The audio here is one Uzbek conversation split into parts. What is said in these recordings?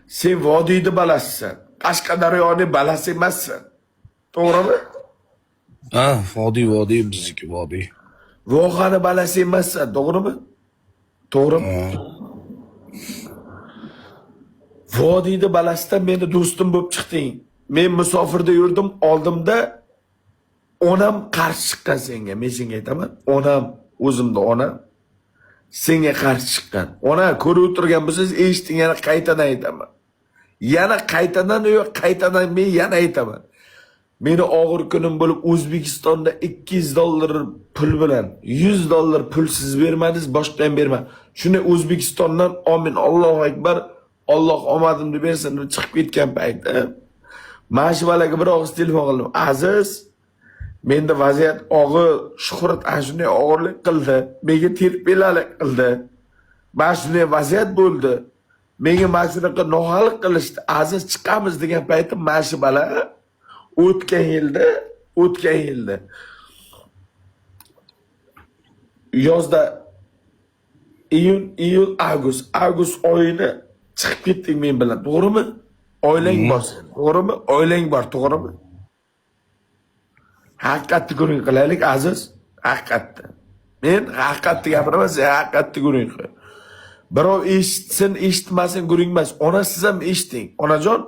Sen vodiyni balasisan. Qashqadaryoning balasi emassan. To'g'rimi? Ha, vodiy bizniki vodiy. Vohani balasi emassan, to'g'rimi? To'g'rimi? Ha. Vodiyni balasidan meni do'stim bo'lib chiqding. Men musofirda yurdim, oldimda onam qarshi chiqqan senga. Men senga aytaman, onam, o'zimda onam senga qarshi chiqqan. Ona ko'rib o'tirgan bo'lsangiz, eshiting, yana qaytadan aytaman. Yana qaytadan men yana aytaman. Meni og'ir kunim bo'lib O'zbekistonda $200 pul bilan $100 pulsiz bermadingiz, boshqa ham berma. Shuni O'zbekistondan amin, Allohu akbar, Alloh omadimni bersin deb chiqib ketgan paytda mana shu balaga bir og'iz telefon qildim. Aziz, menda vaziyat og'ir, Shuhrat ana shunday og'irlik qildi, menga terpelalik qildi. Mana shunday vaziyat bo'ldi. Menga mana shunaqa nohaqlik qilishdi. Aziz, chiqamiz degan paytim mana shu bala o'tgan yilda yozda iyul, avgust oyini chiqib ketdik men bilan, to'g'rimi? Oilang bor sen, to'g'rimi? Oilang bor, to'g'rimi? Haqiqatni ko'ring qilaylik Aziz, haqiqatni. Men haqiqatni gapiraman, sen haqiqatni ko'ring. Birov eshitsin, eshitmasin ko'ring emas. Ona siz ham eshiting. Onajon,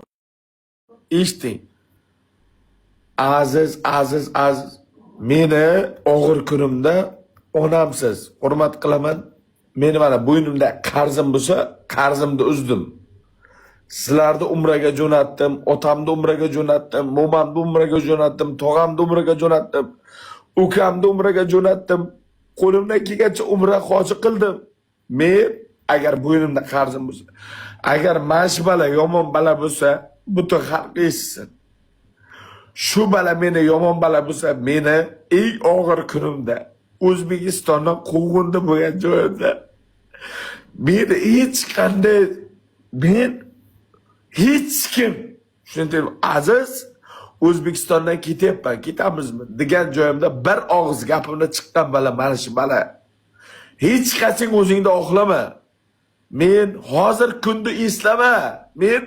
eshiting. Aziz. Meni og'ir kunimda onamsiz. Hurmat qilaman. Meni mana bo'ynimda qarzim bo'lsa, qarzimni uzdim. Sizlarni umraga jo'natdim, otamni umraga jo'natdim, momamni umraga jo'natdim, tog'amni umraga jo'natdim, ukamni umraga jo'natdim. Qo'limdan kelgancha umra hoji qildim. Men agar bo'ynimda qarzim bo'lsa, agar mana shu bala yomon bala bo'lsa, butun xalq eshitsin. Shu bala meni yomon bala bo'lsa, meni eng og'ir kunimda O'zbekistondan quvg'indi bo'lgan joyimda meni hech kim shunday Aziz, O'zbekistondan ketyapman, ketamizmi degan joyimda bir og'iz gapimni chiqqan bala mana shu bala. Hech qachon o'zingda oqlama. Men hozir kunni eslama. Men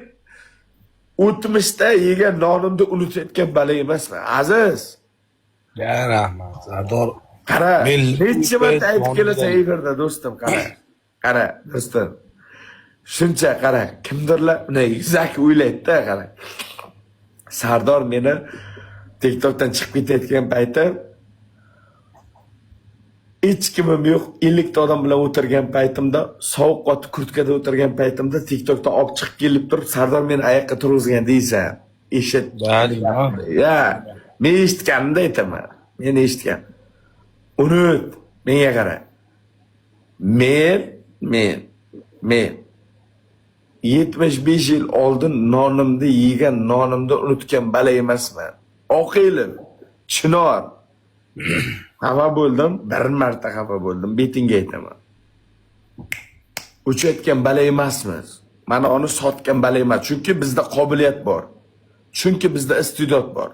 o'tmishda yegan nonimni unutayotgan bala emasman, Aziz. Ya rahmat, Sardor. Qara, necha marta aytib kelasan efirda do'stim, qara, do'stim. Shuncha qara, kimdirlar uni yuzaki o'ylaydi-da, qara. Sardor meni TikTokdan chiqib ketayotgan paytim hech kimim yo'q, 50 ta odam bilan o'tirgan paytimda, sovuq qotib kurtkada o'tirgan paytimda TikTokdan olib chiqib kelib turib, Sardor meni oyoqqa turg'izgan deysan. Eshit. Ya, men eshitganimda aytaman. Men eshitgan. Unut, menga qara. Men 75 yil oldin nonimni yegan, nonimni unutgan bala emasman. Oqilim, Chinor. Xafa bo'ldim, bir marta xafa bo'ldim, betingga aytaman. O'chayotgan bala emasmiz. Mana uni sotgan bala emas, chunki bizda qobiliyat bor. Chunki bizda iste'dod bor.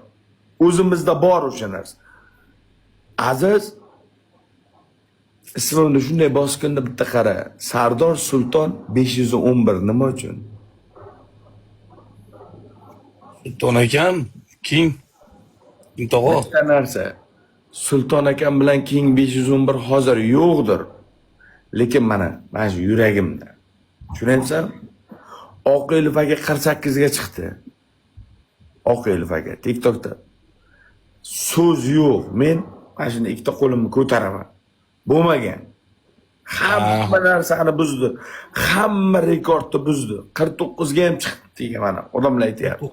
O'zimizda bor o'sha narsa. Aziz, ismimni shunday bosganda bitta qara. Sardor Sulton 511 nima uchun? Sulton akam, King tog'a. Bitta narsa. Sulton akam bilan King 511 hozir yo'qdir. Lekin mana shu yuragimda. Tushunaysan? Oqilov aka 48 ga chiqdi. Oqilov aka TikTokda. So'z yo'q. Men mana shuni ikkita qo'limni ko'taraman. Bo'lmagan. Hamma narsani buzdi. Hamma rekordni buzdi. 49 ga ham chiqdi degan mana odamlar aytayapti.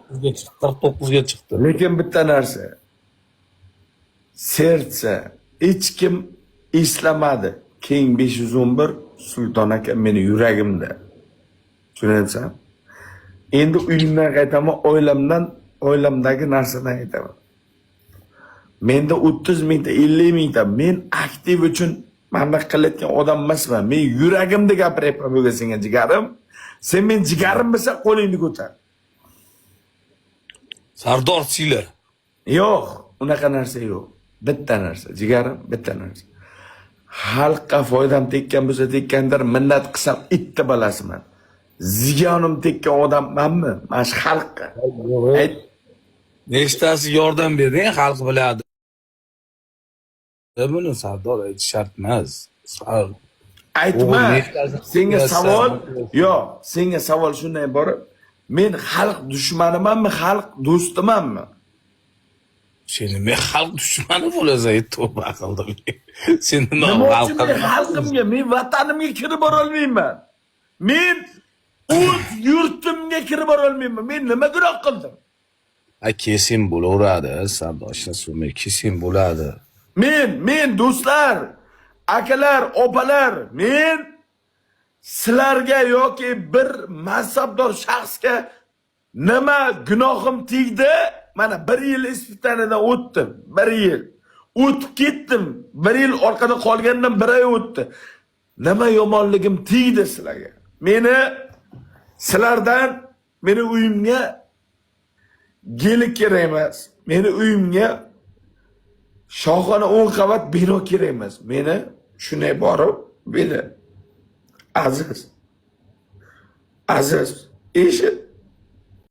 49 ga chiqdi. Lekin bitta narsa. Sertsa hech kim eslamadi. King 511 Sulton aka meni yuragimda. Tushunaysan? Endi uyimdan qaytaman, oilamdagi narsadan aytaman. Menda 30 mingta, 50 mingta, men aktiv uchun mana qilayotgan odam emasman. Men yuragimda gapiryapman bo'lgan senga jigarim. Sen men jigarim bo'lsa qo'lingni ko'tar. Sardor sila. Yo'q, unaqa narsa yo'q. Bitta narsa, jigarim, bitta narsa. Xalqqa foydam tekkan bo'lsa tekkandir, minnat qilsam itta balasiman. ziyonim tekkan odammanmi? Mana shu xalqqa. Ayt. Nechtasi yordam berding, xalq biladi. Buni Sardor aytish shart emas. Aytma. O'g'il nechtasi- Senga Yes, savol, sir. yo'q, senga savol shunday iborat. Men xalq dushmanimanmi, xalq do'stimanmi? Seni men xalq dushmani bo'lasan, tavba qildim. Sen nima Nima uchun xalqqa? men xalqimga, men vatanimga kirib bora olmayman? Men o'z yurtimga kirib bora olmayman. Men nima gunoh qildim? Kesin bo'laveradi, Sardor so'may kesin bo'ladi. Men do'stlar, akalar, opalar, men sizlarga yoki bir mansabdor shaxsga nima gunohim tegdi? Mana 1 yil ispitanidan o'tdim. 1 yil. O'tib ketdim. 1 yil orqada qolgandan 1 oy o'tdi. Nima yomonligim tegdi sizlarga? Sizlardan meni uyimga geli kerak emas. Meni uyimga shohona 10 qavat bino kerak emas. Meni shunday borib, beli Aziz, eshit.